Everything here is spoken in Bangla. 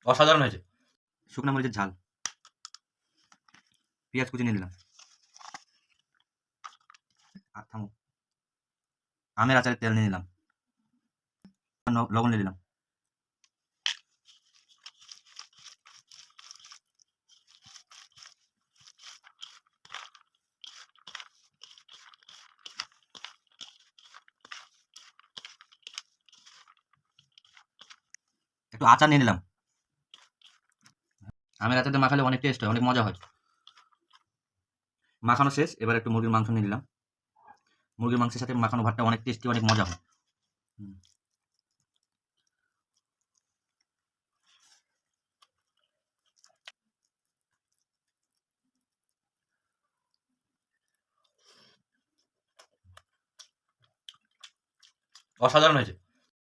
অসাধারণ হয়েছে। শুকনো মরিচের ঝাল, পেঁয়াজ কুচি নিয়ে নিলাম। থামো, আমের আচারের তেল নিয়ে নিলাম, লবণ নিয়ে নিলাম। একটু আচার নিয়ে নিলাম। আমের আচার দিয়ে মাখালে অনেক টেস্ট হয়, অনেক মজা হয়। মাখানো শেষ, এবার একটু মুরগির মাংস নিয়ে নিলাম। মুরগির মাংসের সাথে মাখানো ভাতটা অনেক টেস্টি, অনেক মজা হয়। অসাধারণ হয়েছে।